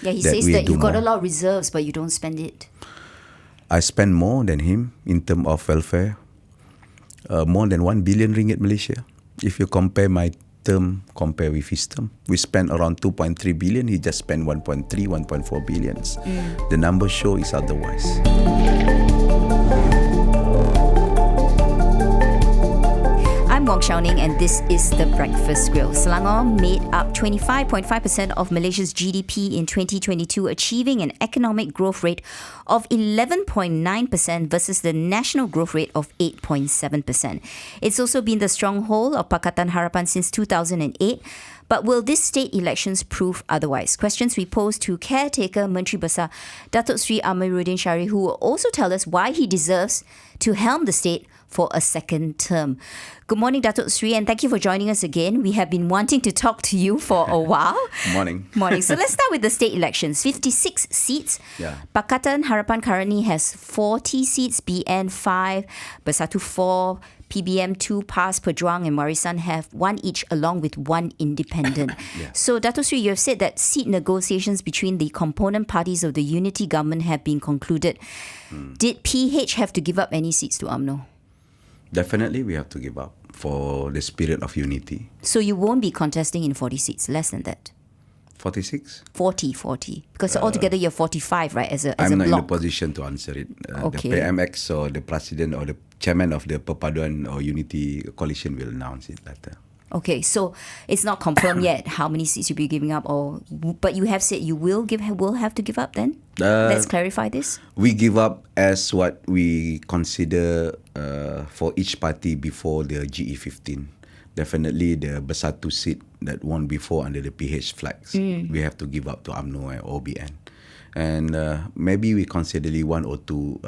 Yeah, he that says we that do you've got a more. lot of reserves, but you don't spend it. I spend more than him in terms of welfare, more than 1 billion ringgit Malaysia. If you compare my term, compare with his term, we spent around 2.3 billion. He just spent 1.3, 1.4 billions. The numbers show is otherwise. I'm Wong Xiaoning and this is the Breakfast Grille. Selangor made up 25.5% of Malaysia's GDP in 2022, achieving an economic growth rate of 11.9% versus the national growth rate of 8.7%. It's also been the stronghold of Pakatan Harapan since 2008. But will this state elections prove otherwise? Questions we pose to caretaker Menteri Besar Datuk Sri Amirudin Shari, who will also tell us why he deserves to helm the state for a second term. Good morning, Datuk Sri, and thank you for joining us again. We have been wanting to talk to you for a while. Morning. Morning. So let's start with the state elections. 56 seats. Yeah. Pakatan Harapan currently has 40 seats, BN 5, Bersatu 4, PBM 2, PAS, Pejuang and Warisan have one each along with one independent. Yeah. So Datuk Sri, you have said that seat negotiations between the component parties of the unity government have been concluded. Did PH have to give up any seats to UMNO? Definitely we have to give up for the spirit of unity. So you won't be contesting in 40 seats, less than that? 46? 40. Because altogether you're 45, right, as a I'm not in block. the position to answer it. Okay. The PMX or the president or the chairman of the Perpaduan or Unity Coalition will announce it later. Okay, so it's not confirmed yet how many seats you'll be giving up, but you have said you will have to give up then? Let's clarify this. We give up as what we consider for each party before the GE15. Definitely the Bersatu seat that won before under the PH flags, we have to give up to UMNO or OBN. And maybe we consider one or two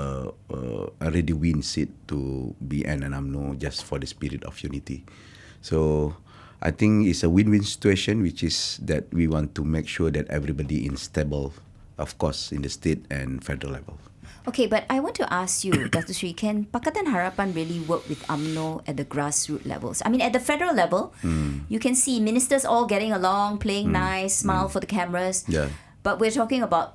already win seat to BN and UMNO just for the spirit of unity. So I think it's a win-win situation, which is that we want to make sure that everybody is stable, of course, in the state and federal level. Okay, but I want to ask you, Datuk Sri, can Pakatan Harapan really work with UMNO at the grassroots levels? I mean, at the federal level, you can see ministers all getting along, playing nice, smile for the cameras. Yeah. But we're talking about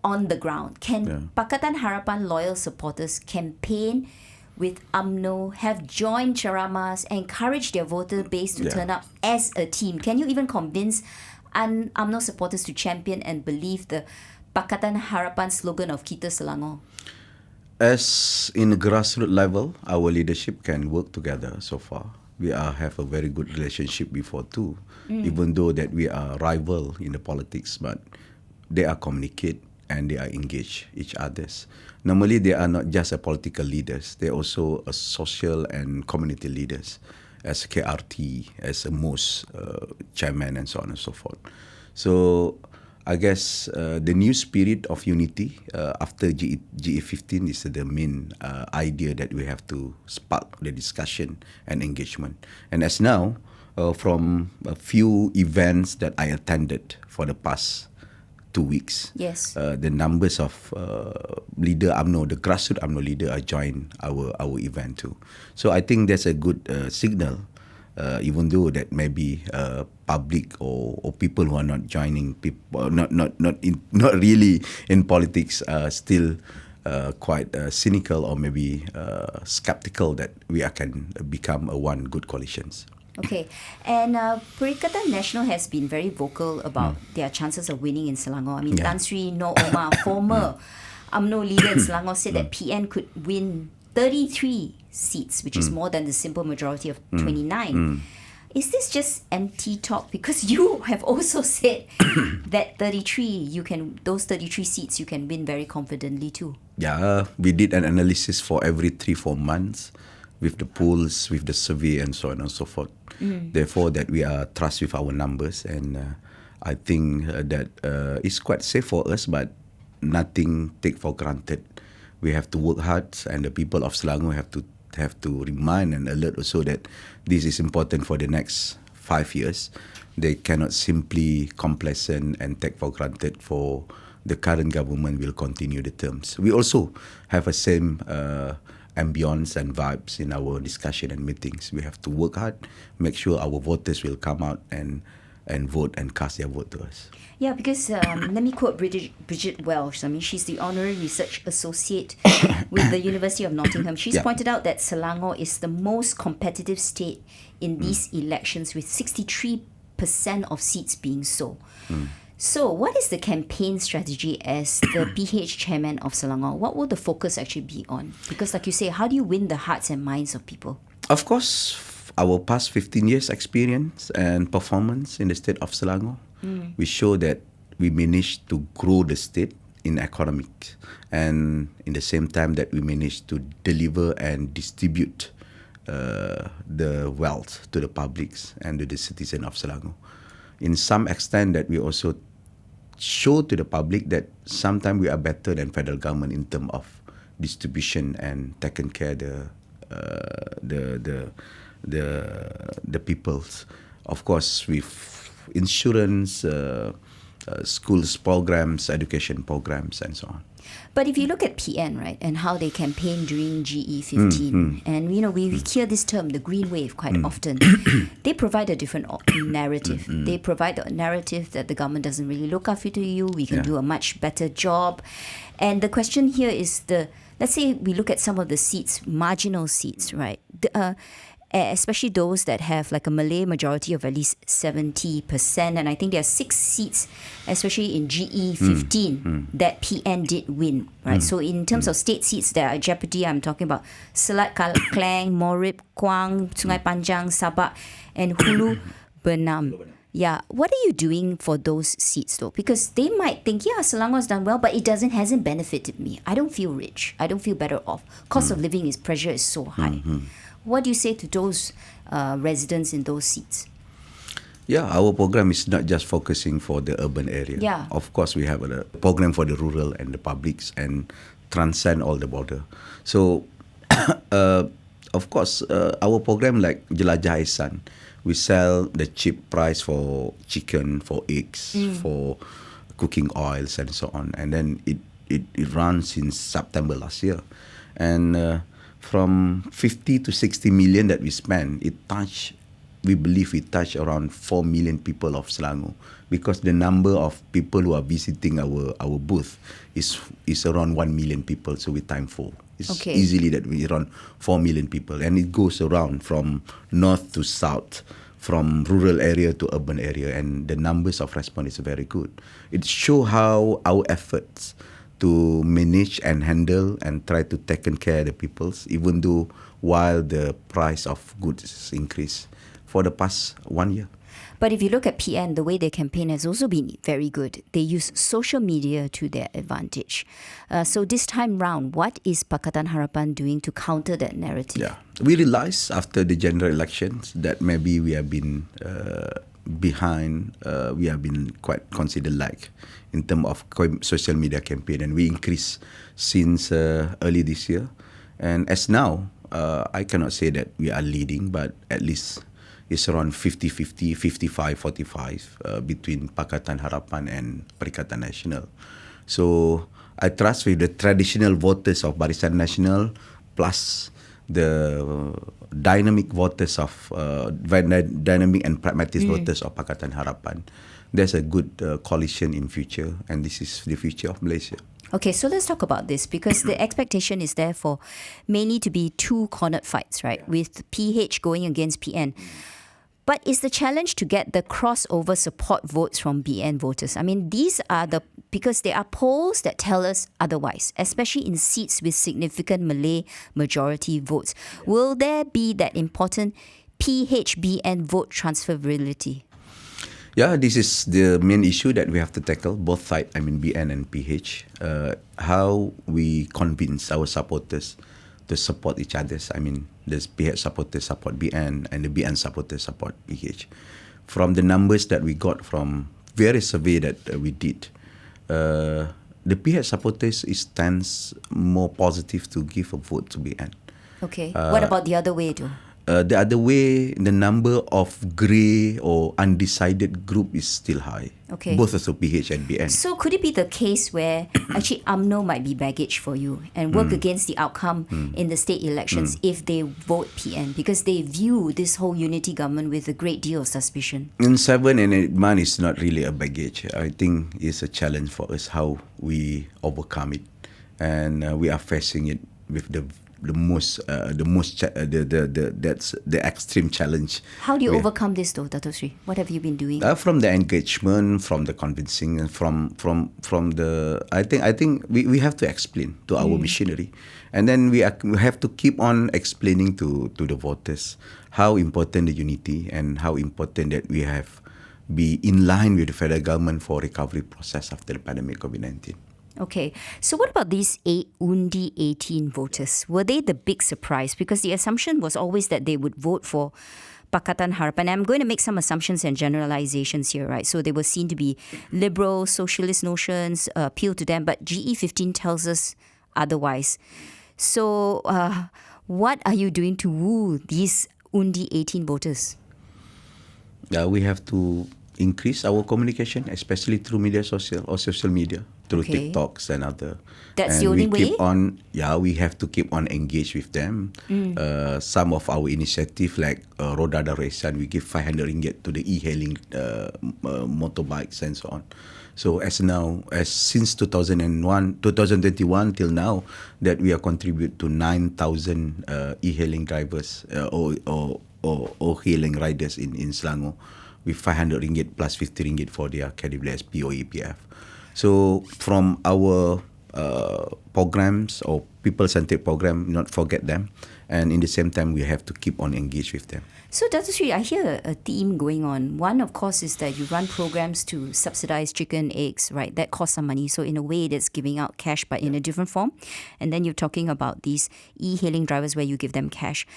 on the ground. Can Pakatan Harapan loyal supporters campaign with UMNO, have joined charamas, encourage their voter base to turn up as a team? Can you even convince UMNO supporters to champion and believe the Pakatan Harapan slogan of Kita Selangor? As in the grassroots level, our leadership can work together so far. We have a very good relationship before too, even though that we are rival in the politics, but they are communicate and they are engage each others. Normally, they are not just a political leaders; they also a social and community leaders, as KRT, as a MOS chairman, and so on and so forth. So I guess the new spirit of unity after GE15 is the main idea that we have to spark the discussion and engagement. And as now, from a few events that I attended for the past 2 weeks, Yes. the numbers of leader UMNO, the grassroots UMNO leader, are joined our event too. So I think that's a good signal. Even though that maybe public or people who are not joining, not really in politics, still quite cynical or maybe skeptical that we can become a one good coalitions. Okay, and Perikatan Nasional has been very vocal about their chances of winning in Selangor. I mean, Tan Sri Noor Omar, former UMNO leader in Selangor, said that PN could win 33 seats, which is more than the simple majority of 29. Is this just empty talk? Because you have also said that those 33 seats you can win very confidently too. Yeah, we did an analysis for every 3-4 months with the polls, with the survey and so on and so forth. Therefore, that we are trust with our numbers, and I think that it's quite safe for us, but nothing take for granted. We have to work hard, and the people of Selangor have to remind and alert also that this is important for the next 5 years. They cannot simply complacent and take for granted for the current government will continue the terms. We also have a same ambience and vibes in our discussion and meetings. We have to work hard, make sure our voters will come out and and vote and cast their vote to us. Yeah, because let me quote Bridget Welsh. I mean, she's the Honorary Research Associate with the University of Nottingham. She's pointed out that Selangor is the most competitive state in these elections, with 63% of seats being so. So, what is the campaign strategy as the PH chairman of Selangor? What will the focus actually be on? Because, like you say, how do you win the hearts and minds of people? Of course, our past 15 years experience and performance in the state of Selangor, we show that we managed to grow the state in economics, and in the same time that we managed to deliver and distribute the wealth to the publics and to the citizen of Selangor. In some extent that we also show to the public that sometimes we are better than federal government in terms of distribution and taking care the peoples. Of course, with insurance, schools programs, education programs, and so on. But if you look at PN, right, and how they campaign during GE15, and you know, we hear this term, the green wave, quite often. They provide a different narrative. They provide a narrative that the government doesn't really look after you, we can do a much better job. And the question here is let's say we look at some of the seats, marginal seats, right? Especially those that have like a Malay majority of at least 70%. And I think there are 6 seats, especially in GE15, that PN did win, right? So in terms of state seats that are at jeopardy, I'm talking about Selat Klang, Morib, Kuang, Sungai Panjang, Sabak, and Hulu Bernam. Yeah, what are you doing for those seats though? Because they might think, yeah, Selangor's done well, but it hasn't benefited me. I don't feel rich. I don't feel better off. Cost of living pressure is so high. What do you say to those residents in those seats? Yeah, our program is not just focusing for the urban area. Yeah. Of course, we have a program for the rural and the publics and transcend all the border. So, of course, our program like Jelajah Ihsan, we sell the cheap price for chicken, for eggs, for cooking oils and so on. And then it runs since September last year. And from 50 to 60 million that we spend, we believe we touch around 4 million people of Selangor, because the number of people who are visiting our booth is around 1 million people, so we time 4. It's easily that we around 4 million people, and it goes around from north to south, from rural area to urban area, and the numbers of response is very good. It shows how our efforts to manage and handle and try to take care of the peoples, even though while the price of goods increase for the past 1 year. But if you look at PN, the way they campaign has also been very good. They use social media to their advantage. So this time round, what is Pakatan Harapan doing to counter that narrative? Yeah, we realized after the general elections that maybe we have been behind, we have been quite considered in terms of social media campaign, and we increased since early this year. And as now, I cannot say that we are leading, but at least it's around 50-50, 55-45 between Pakatan Harapan and Perikatan Nasional. So I trust with the traditional voters of Barisan Nasional plus the dynamic voters of dynamic and pragmatic voters of Pakatan Harapan, there's a good coalition in future, and this is the future of Malaysia. Okay, so let's talk about this, because the expectation is there for mainly to be 2 cornered fights, right? With PH going against PN. But is the challenge to get the crossover support votes from BN voters? I mean, because there are polls that tell us otherwise, especially in seats with significant Malay majority votes. Will there be that important PH-BN vote transferability? Yeah, this is the main issue that we have to tackle, both sides, I mean BN and PH. How we convince our supporters to support each other. I mean, the PH supporters support BN and the BN supporters support PH. From the numbers that we got from various survey that we did, the PH supporters stands more positive to give a vote to BN. Okay. What about the other way though? the other way, the number of grey or undecided group is still high. Okay. Both also PH and BN. So could it be the case where actually UMNO might be baggage for you and work against the outcome in the state elections if they vote PN, because they view this whole unity government with a great deal of suspicion? In 7 and 8 months, it's not really a baggage. I think it's a challenge for us how we overcome it, and we are facing it with that's the extreme challenge. How do you overcome this though, Dato Sri? What have you been doing? From the engagement, from the convincing, and from the I think we have to explain to our machinery, and then we have to keep on explaining to the voters how important the unity and how important that we have be in line with the federal government for recovery process after the pandemic COVID-19. Okay, so what about these Undi 18 voters? Were they the big surprise? Because the assumption was always that they would vote for Pakatan Harapan. I'm going to make some assumptions and generalizations here, right? So they were seen to be liberal, socialist notions, appeal to them, but GE15 tells us otherwise. So what are you doing to woo these Undi 18 voters? We have to increase our communication, especially through social media, through TikToks and other. That's the only way? We have to keep on engaged with them. Some of our initiative like Roda Resan, we give 500 ringgit to the e-hailing motorbikes and so on. So since 2021 till now, that we are contribute to 9,000 e-hailing drivers or hailing riders in Selangor, with 500 ringgit plus 50 ringgit for their KWS, POEPF. So from our programs or people-centered program, not forget them. And in the same time, we have to keep on engaged with them. So, Dato Sri, I hear a theme going on. One, of course, is that you run programs to subsidize chicken, eggs, right? That costs some money. So, in a way, that's giving out cash, but in a different form. And then you're talking about these e-hailing drivers where you give them cash.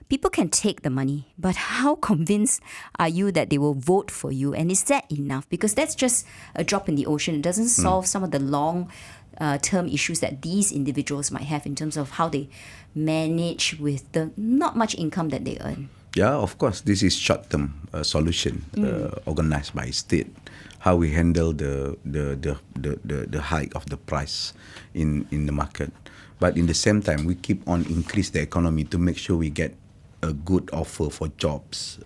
People can take the money, but how convinced are you that they will vote for you? And is that enough? Because that's just a drop in the ocean. It doesn't solve some of the long-term issues that these individuals might have in terms of how they manage with the not much income that they earn. Yeah, of course, this is short-term solution organized by state. How we handle the hike of the price in the market, but in the same time, we keep on increase the economy to make sure we get a good offer for jobs,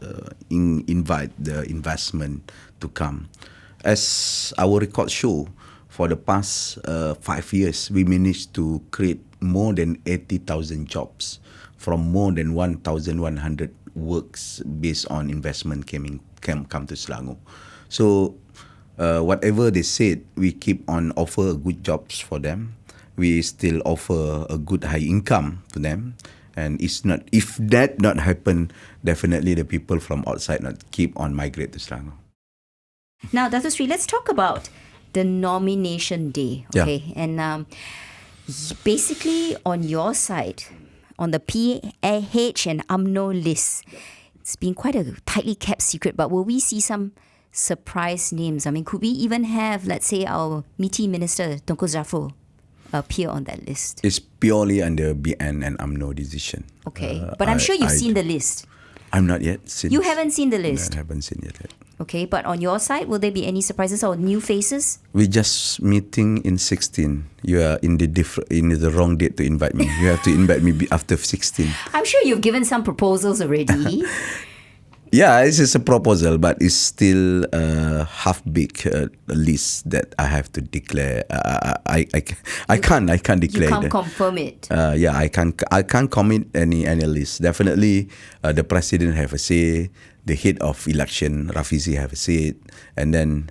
invite the investment to come. As our record show, for the past 5 years, we managed to create more than 80,000 jobs from more than 1,100 works based on investment come to Selangor. So whatever they said, we keep on offer good jobs for them. We still offer a good high income to them. And if that not happen, definitely the people from outside not keep on migrate to Selangor. Now, Dato Sri, let's talk about the nomination day. Okay, and basically on your side, on the PH and UMNO list, it's been quite a tightly kept secret. But will we see some surprise names? I mean, could we even have, let's say, our meaty minister Tunku Zafrul appear on that list? It's purely under BN and UMNO decision. Okay, but I'm sure you've seen the list. I'm not yet seen. You haven't seen the list? I haven't seen it yet. Okay, but on your side, will there be any surprises or new faces? We just meeting in 16. You are in the wrong date to invite me. You have to invite me after 16. I'm sure you've given some proposals already. Yeah, this is a proposal, but it's still a half-baked list that I have to declare. I can't declare. You can't confirm it. I can't commit any list. Definitely, the president have a say. The head of election, Rafizi, have a say. And then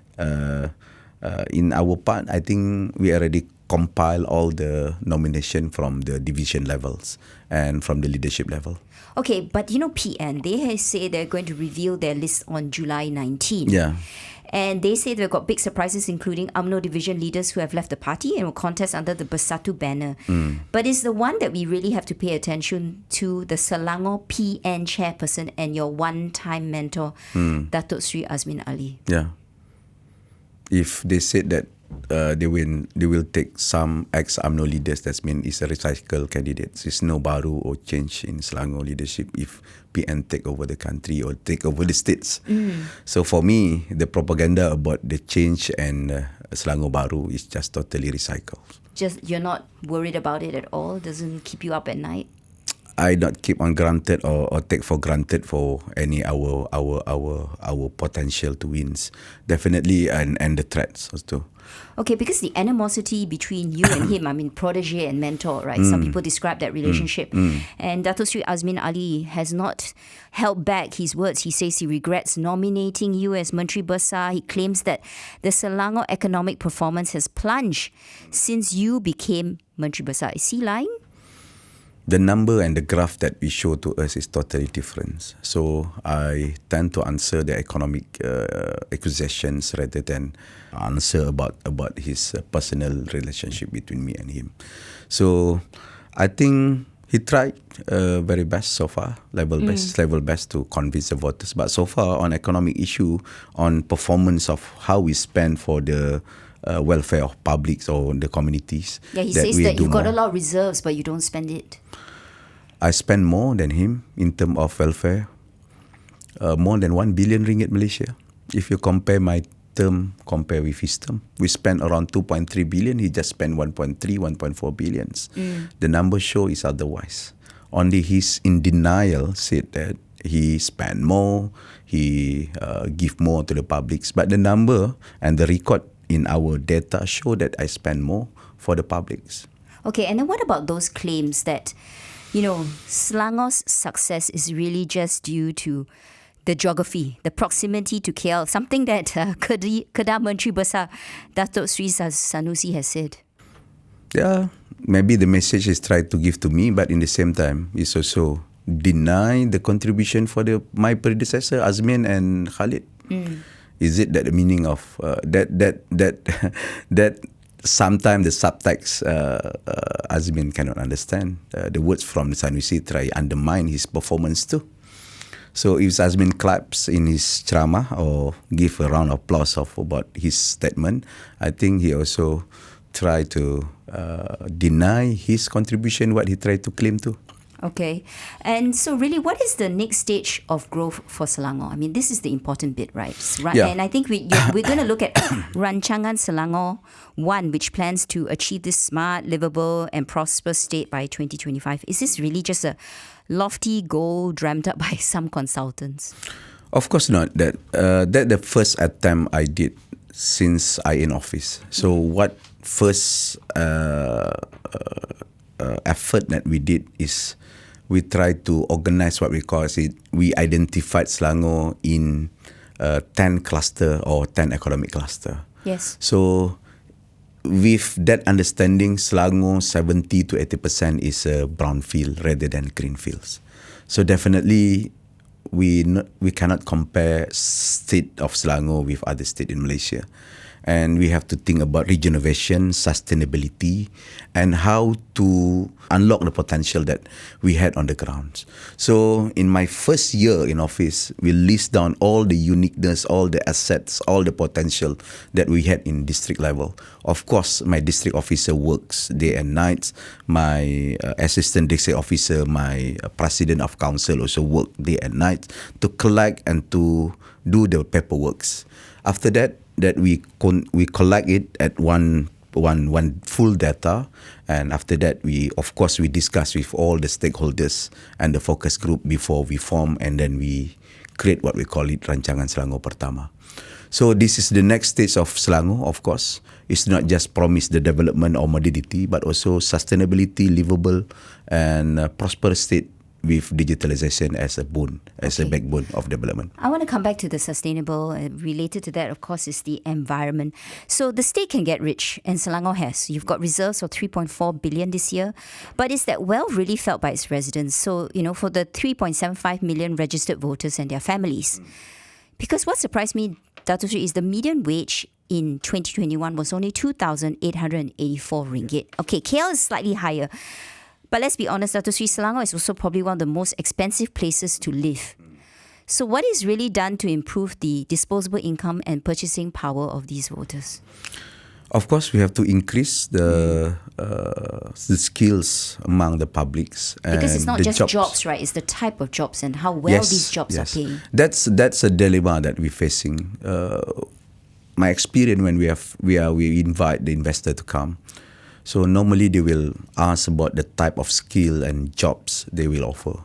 in our part, I think we already compile all the nomination from the division levels and from the leadership level. Okay, but PN, they say they're going to reveal their list on July 19. Yeah. And they say they've got big surprises, including UMNO division leaders who have left the party and will contest under the Bersatu banner. But it's the one that we really have to pay attention to, the Selangor PN chairperson and your one-time mentor, Datuk Sri Azmin Ali. Yeah. If they said that they will take some ex-UMNO leaders. That means it's a recycle candidates. It's no baru or change in Selangor leadership if PN take over the country or take over the states. So for me, the propaganda about the change and Selangor baru is just totally recycled. Just you're not worried about it at all? Doesn't keep you up at night? I not keep on granted or take for granted for any our potential to wins. Definitely and the threats also. Okay, because the animosity between you and him, I mean, protege and mentor, right? Some people describe that relationship. And Dato Sri Azmin Ali has not held back his words. He says he regrets nominating you as Menteri Besar. He claims that the Selangor economic performance has plunged since you became Menteri Besar. Is he lying? The number and the graph that we show to us is totally different. So I tend to answer the economic accusations rather than answer about his personal relationship between me and him. So I think he tried very best so far, level best to convince the voters. But so far on economic issue, on performance of how we spend for the welfare of publics or the communities. Yeah, he says that you've got a lot of reserves, but you don't spend it. I spend more than him in terms of welfare, more than 1 billion ringgit Malaysia. If you compare my term, compare with his term, we spend around 2.3 billion. He just spent 1.3, 1.4 billions. The numbers show is otherwise. Only he's in denial said that he spend more, he give more to the publics. But the number and the record in our data show that I spend more for the publics. Okay, and then what about those claims that, you know, Selangor's success is really just due to the geography, the proximity to KL, something that Kedah Menteri Besar Datuk Sri Sanusi has said? Yeah, maybe the message is tried to give to me, but in the same time, it's also deny the contribution for my predecessor, Azmin and Khalid. Is it that the meaning of that sometimes the subtext Azmin cannot understand? The words from the Sanusi try undermine his performance too. So if Azmin claps in his ceramah or give a round of applause about his statement, I think he also try to deny his contribution, what he tried to claim to. Okay. And so really, what is the next stage of growth for Selangor? I mean, this is the important bit, right? Yeah. And I think we're going to look at Rancangan Selangor 1, which plans to achieve this smart, livable and prosperous state by 2025. Is this really just a lofty goal dreamt up by some consultants? Of course not. That the first attempt I did since I in office. So what first effort that we did is we tried to organize what we call it. We identified Selangor in 10 cluster or 10 economic cluster. Yes. So with that understanding, Selangor 70 to 80% is a brownfield rather than greenfields. So definitely we cannot compare state of Selangor with other state in Malaysia. And we have to think about regeneration, sustainability, and how to unlock the potential that we had on the ground. So in my first year in office, we list down all the uniqueness, all the assets, all the potential that we had in district level. Of course, my district officer works day and night. My assistant district officer, my president of council also work day and night to collect and to do the paperwork. After that we collect it at one full data, and after that we discuss with all the stakeholders and the focus group before we form, and then we create what we call it Rancangan Selangor Pertama. So this is the next stage of Selangor. Of course, it's not just promise the development or modernity, but also sustainability, livable and prosperous state with digitalization as a boon, as a backbone of development. I want to come back to the sustainable. Related to that, of course, is the environment. So the state can get rich, and Selangor has. You've got reserves of 3.4 billion this year. But is that wealth really felt by its residents? So, you know, for the 3.75 million registered voters and their families. Because what surprised me, Dato Sri, is the median wage in 2021 was only 2,884 ringgit. Okay, KL is slightly higher. But let's be honest, Dato Sri, Selangor is also probably one of the most expensive places to live. So what is really done to improve the disposable income and purchasing power of these voters? Of course, we have to increase the skills among the publics and Because it's not the just jobs, right? It's the type of jobs and how well these jobs are paying. That's a dilemma that we're facing. My experience when we invite the investor to come. So normally they will ask about the type of skill and jobs they will offer.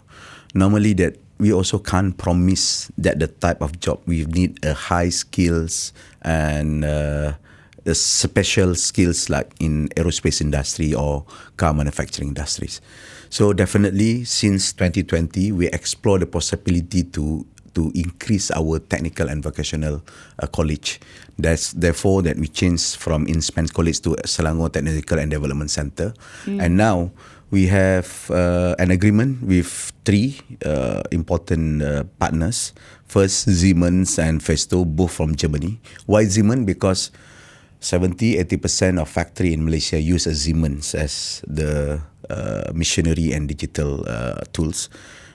Normally that we also can't promise that the type of job we need a high skills and the special skills like in aerospace industry or car manufacturing industries. So definitely since 2020 we explore the possibility to increase our technical and vocational college. That's therefore that we changed from Inspence College to Selangor Technical and Development Center. And now we have an agreement with three important partners. First, Siemens and Festo, both from Germany. Why Siemens? Because 70-80% of factory in Malaysia use a Siemens as the machinery and digital tools.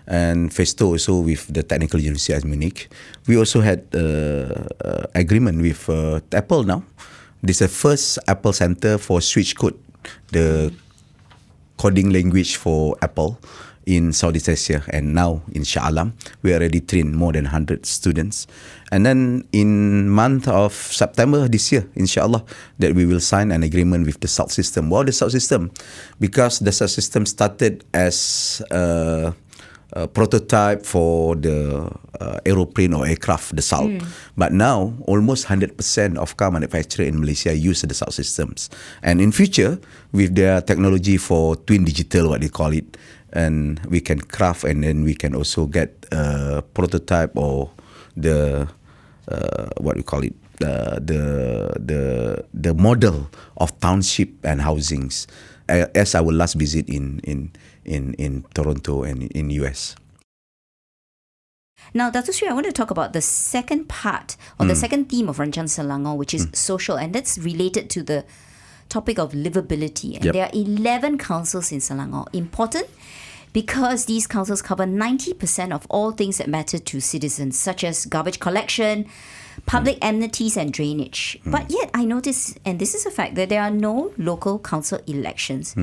And Festo also with the Technical University of Munich. We also had agreement with Apple now. This is the first Apple Center for Switch Code, the coding language for Apple in Southeast Asia. And now in Shah Alam, we already trained more than 100 students. And then in month of September this year, inshallah, that we will sign an agreement with the Salt System. Well, the Salt System, because the Salt System started as a prototype for the aeroplane or aircraft, the Salt. But now, almost 100% of car manufacturers in Malaysia use the Salt systems. And in future, with their technology for twin digital, what they call it, and we can craft and then we can also get a prototype or the what we call it, the model of township and housings. As our last visit in Toronto and in US. Now, Dato' Sri, I want to talk about the second part or the second theme of Rancan Selangor, which is social, and that's related to the topic of livability. And there are 11 councils in Selangor. Important because these councils cover 90% of all things that matter to citizens, such as garbage collection, public amenities and drainage. But yet I notice, and this is a fact, that there are no local council elections,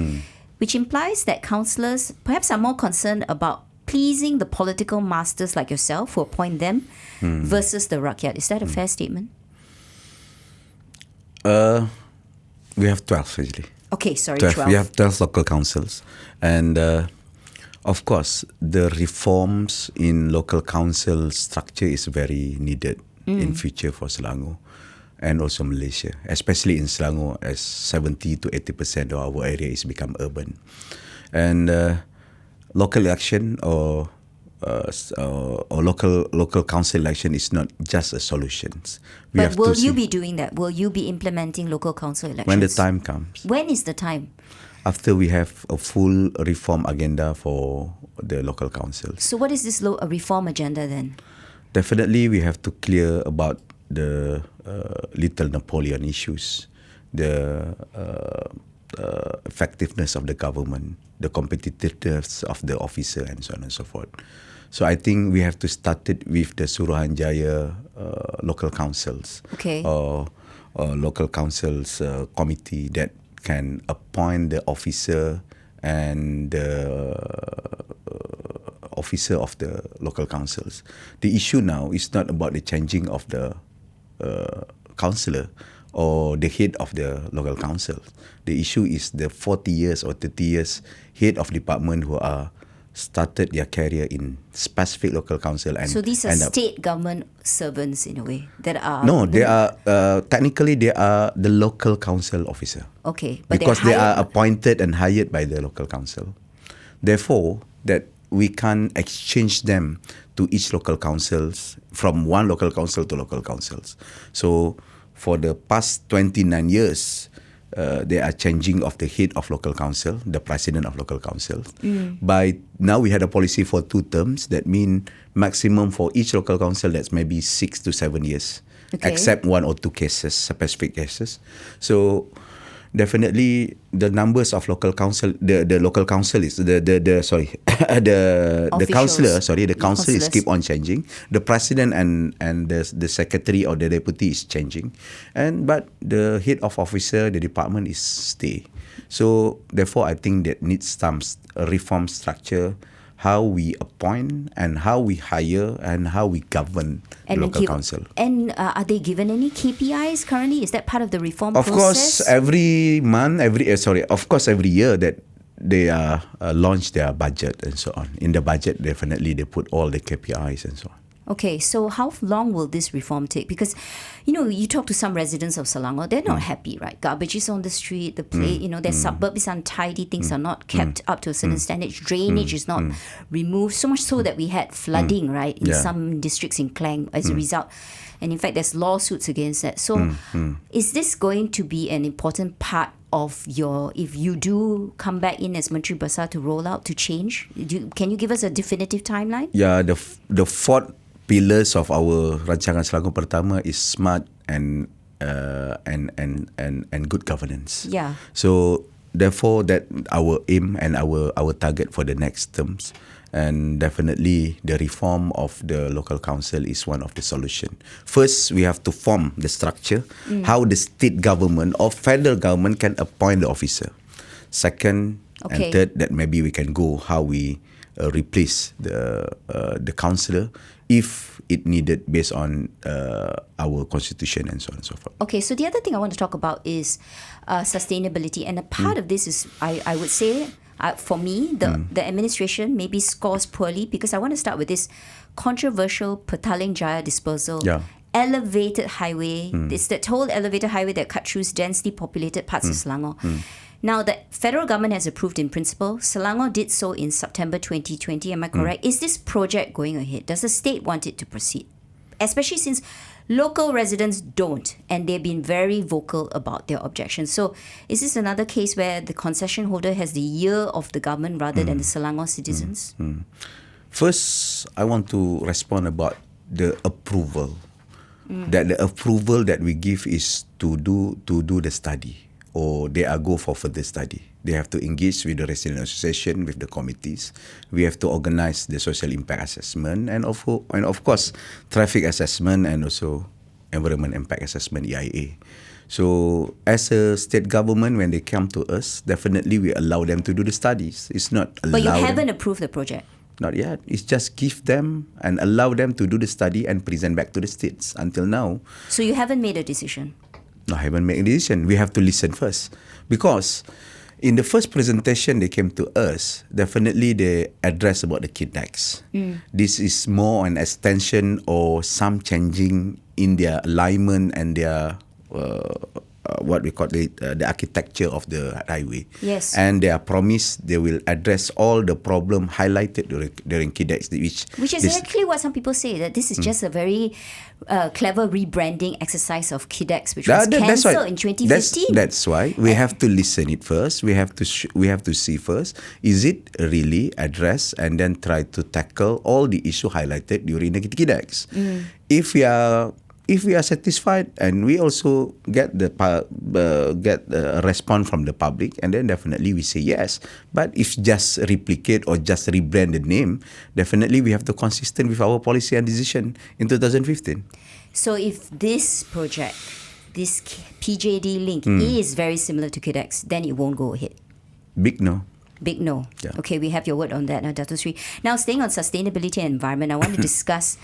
which implies that councillors perhaps are more concerned about pleasing the political masters like yourself who appoint them versus the rakyat. Is that a fair statement? We have 12 actually. Okay, sorry, 12. We have 12 local councils. And of course, the reforms in local council structure is very needed in future for Selangor and also Malaysia, especially in Selangor, as 70 to 80% of our area is become urban. And local election or local council election is not just a solution. But will you be doing that? Will you be implementing local council elections? When the time comes. When is the time? After we have a full reform agenda for the local councils. So what is this reform agenda then? Definitely, we have to clear about the Little Napoleon issues, the effectiveness of the government, the competitiveness of the officer, and so on and so forth. So I think we have to start it with the Suruhanjaya local councils, or local councils committee that can appoint the officer and the officer of the local councils. The issue now is not about the changing of the councillor or the head of the local council. The issue is the 40 years or 30 years head of department who are started their career in specific local council. And so these are state government servants in a way that are... No, they are technically they are the local council officer. Okay, but because they are appointed and hired by the local council. Therefore, that we can't exchange them to each local councils from one local council to local councils. So for the past 29 years, they are changing of the head of local council, the president of local council. By now we had a policy for 2 terms. That means maximum for each local council that's maybe 6 to 7 years, except 1 or 2 cases, specific cases. So definitely the numbers of local council, the local council is the sorry, the councillor, sorry, the council is keep on changing. The president and the secretary or the deputy is changing, but the head of officer, the department is stay. So therefore, I think that needs some reform structure, how we appoint and how we hire and how we govern and local council. And are they given any KPIs currently? Is that part of the reform Of process? course, every month, every year that they launch their budget and so on. In the budget, definitely they put all the KPIs and so on. Okay, so how long will this reform take? Because, you talk to some residents of Selangor, they're not happy, right? Garbage is on the street, the plate, their suburb is untidy, things are not kept up to a certain standard, drainage is not removed, so much so that we had flooding, right, in some districts in Klang as a result. And in fact, there's lawsuits against that. So is this going to be an important part of if you do come back in as Menteri Besar to roll out, to change? Can you give us a definitive timeline? Yeah, the fourth pillars of our rancangan Selangor pertama is smart and good governance. Yeah. So therefore, that our aim and our target for the next terms, and definitely the reform of the local council is one of the solution. First, we have to form the structure, how the state government or federal government can appoint the officer. Second and third, that maybe we can go how we replace the councillor if it needed based on our constitution and so on and so forth. Okay, so the other thing I want to talk about is sustainability, and a part of this is, I would say, for me, the administration maybe scores poorly, because I want to start with this controversial Petaling Jaya disposal. Yeah. Elevated highway. It's that whole elevated highway that cut through densely populated parts of Selangor. Now, the federal government has approved in principle. Selangor did so in September 2020. Am I correct? Is this project going ahead? Does the state want it to proceed? Especially since local residents don't, and they've been very vocal about their objections. So is this another case where the concession holder has the ear of the government rather than the Selangor citizens? First, I want to respond about the approval. That the approval that we give is to do the study, or they are go for further study. They have to engage with the resident association, with the committees. We have to organize the social impact assessment and of course traffic assessment and also environment impact assessment, EIA. So as a state government, when they come to us, definitely we allow them to do the studies. It's not allow. But you haven't approved the project. Not yet. It's just give them and allow them to do the study and present back to the states until now. So you haven't made a decision? No, I haven't made a decision. We have to listen first. Because in the first presentation they came to us, definitely they addressed about the KIDEX. This is more an extension or some changing in their alignment and their what we call the architecture of the highway. Yes. And they are promised they will address all the problem highlighted during KIDEX. Which is exactly what some people say, that this is just a very clever rebranding exercise of KIDEX, which was cancelled in 2015. That's why we have to listen it first. We have to see first, is it really addressed, and then try to tackle all the issue highlighted during the KIDEX. If we are satisfied and we also get a response from the public, and then definitely we say yes. But if just replicate or just rebrand the name, definitely we have to consistent with our policy and decision in 2015. So if this project, this PJD link is very similar to KIDEX, then it won't go ahead. Big no. Big no. Yeah. Okay, we have your word on that, Dato Sri. Now, staying on sustainability and environment, I want to discuss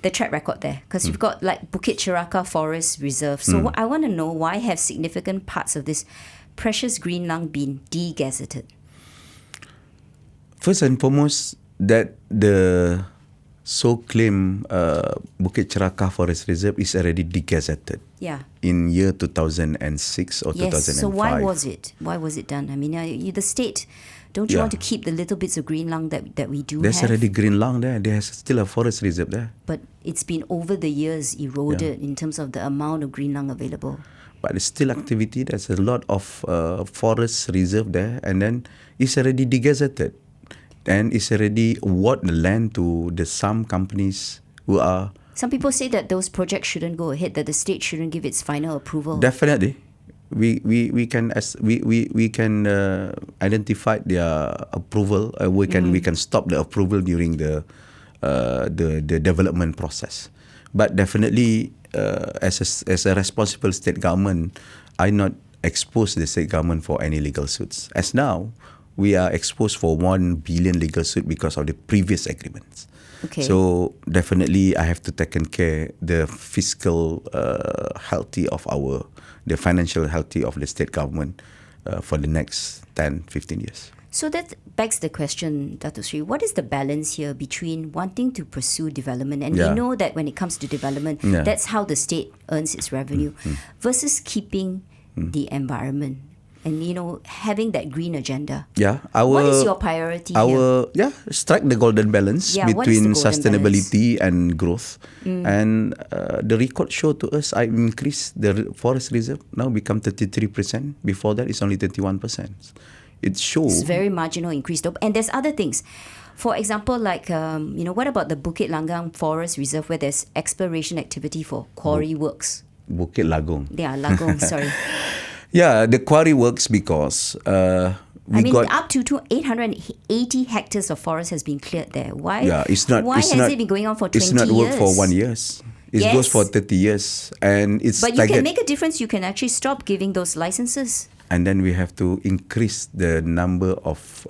the track record there, because you've got like Bukit Cheraka Forest Reserve. So I want to know, why have significant parts of this precious green lung been de-gazetted? First and foremost, that the so-claimed Bukit Cheraka Forest Reserve is already de-gazetted. Yeah. In year 2006 or 2005. So why was it? Why was it done? I mean, the state, don't you want to keep the little bits of green lung that we do There's have? already green lung there. There's still a forest reserve there. But it's been over the years eroded in terms of the amount of green lung available. But it's still activity. There's a lot of forest reserve there, and then it's already de-gazetted. And it's already award the land to some companies who are... Some people say that those projects shouldn't go ahead, that the state shouldn't give its final approval. Definitely. we can identify their approval. We can stop the approval during the development process. But definitely, as a responsible state government, I not expose the state government for any legal suits. As now, we are exposed for 1 billion legal suit because of the previous agreements. Okay. So definitely, I have to take care the fiscal healthy of the financial healthy of the state government for the next 10, 15 years. So that begs the question, Dato' Sri, what is the balance here between wanting to pursue development, and we know that when it comes to development, that's how the state earns its revenue, versus keeping the environment and, having that green agenda? Yeah. What is your priority here? Strike the golden balance between sustainability and growth. And the record show to us, I increased the forest reserve, now become 33%. Before that, it's only 31%. It shows. It's very marginal increase though. And there's other things. For example, like, what about the Bukit Langgang Forest Reserve, where there's exploration activity for quarry works? Bukit Lagong. Yeah, Lagong, sorry. Yeah, the quarry works because up to 880 hectares of forest has been cleared there. Why? Yeah, why has it been going on for 20 years? It's not work for 1 year. It goes for 30 years. And it's But you can make a difference. You can actually stop giving those licenses. And then we have to increase the number of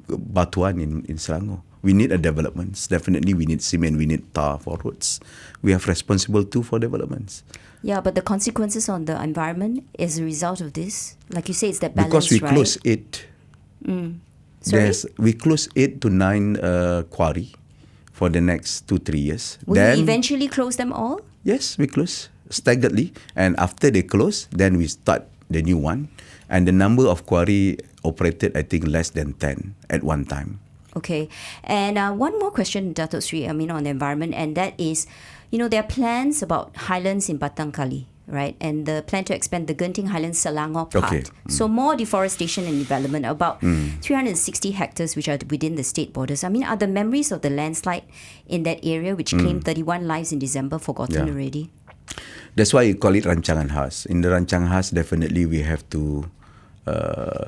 batuan in Selangor. We need a developments. Definitely we need cement, we need tar for roads. We have responsible too for developments. Yeah, but the consequences on the environment as a result of this, like you say, it's that balance, because we right? close 8. We close 8 to 9 quarry for the next 2-3 years. Will you eventually close them all? Yes, we close staggeredly, and after they close, then we start the new one. And the number of quarry operated, I think, less than 10 at one time. Okay. And one more question, Dato' Sri, on the environment, and that is, there are plans about highlands in Batang Kali, right? And the plan to expand the Genting Highlands Selangor part. Okay. So more deforestation and development, about 360 hectares which are within the state borders. Are the memories of the landslide in that area, which claimed 31 lives in December, forgotten already? That's why you call it Rancangan Khas. In the Rancangan Khas, definitely we have to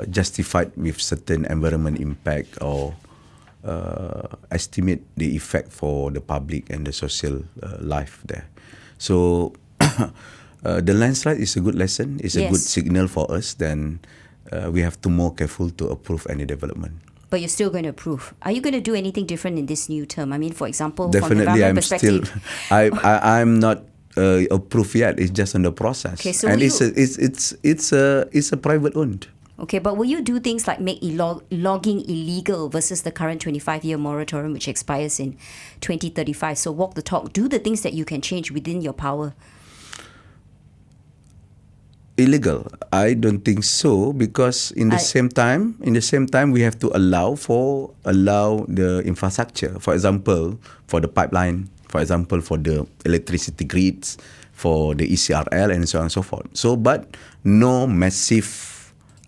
justify with certain environment impact or estimate the effect for the public and the social life there. So the landslide is a good lesson. It's a good signal for us. Then we have to more careful to approve any development. But you're still going to approve. Are you going to do anything different in this new term? For example, definitely from the I'm perspective, still. I'm not approved yet. It's just in the process. Okay, so and it's a private owned. Okay, but will you do things like make logging illegal versus the current 25-year moratorium which expires in 2035? So walk the talk. Do the things that you can change within your power. Illegal? I don't think so, because in the same time we have to allow the infrastructure. For example, for the pipeline. For example, for the electricity grids, for the ECRL, and so on and so forth. So, but no massive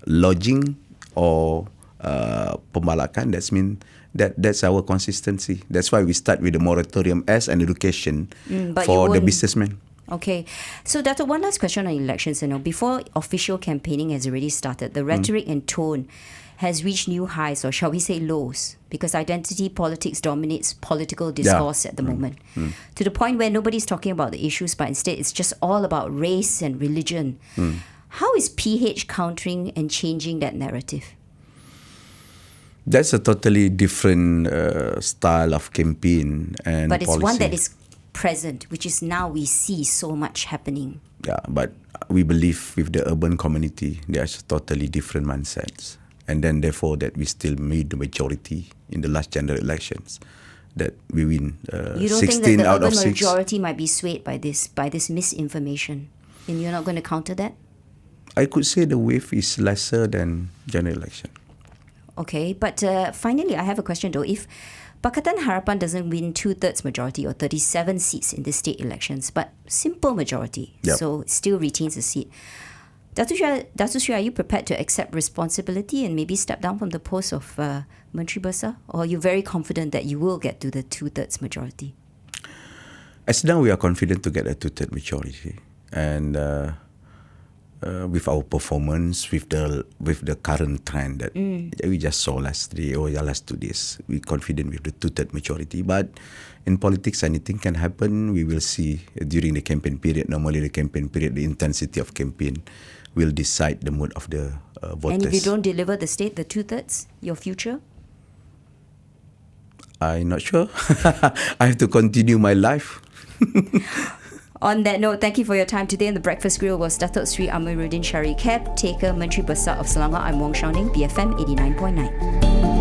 lodging or pembalakan. That's our consistency. That's why we start with the moratorium as an education for the businessmen. Okay. So, Dato', one last question on elections. Before official campaigning has already started, the rhetoric and tone has reached new highs, or shall we say lows, because identity politics dominates political discourse at the moment, to the point where nobody's talking about the issues, but instead it's just all about race and religion. How is PH countering and changing that narrative? That's a totally different style of campaign and But it's policy. one that is present, which is now we see so much happening. Yeah, but we believe with the urban community, there's totally different mindsets. And then therefore that we still made the majority in the last general elections, that we win 16 out of 6. You don't think that the urban majority might be swayed by this misinformation, and you're not going to counter that? I could say the wave is lesser than general election. Okay, but finally I have a question though. If Pakatan Harapan doesn't win 2/3 majority or 37 seats in the state elections, but simple majority, so still retains a seat, Dato' Sri, are you prepared to accept responsibility and maybe step down from the post of Menteri Besar? Or are you very confident that you will get to the 2/3 majority? As now we are confident to get a 2/3 majority. and with our performance, with the current trend that we just saw last 3 or last 2 days, we confident with the 2/3 majority. But in politics, anything can happen. We will see during the campaign period. Normally, the campaign period, the intensity of campaign will decide the mood of the voters. And if you don't deliver the state, the 2/3, your future? I'm not sure. I have to continue my life. On that note, thank you for your time today. And the Breakfast Grille was Datuk Sri Amirudin Shari, caretaker, Menteri Besar of Selangor. I'm Wong Shauning, BFM 89.9.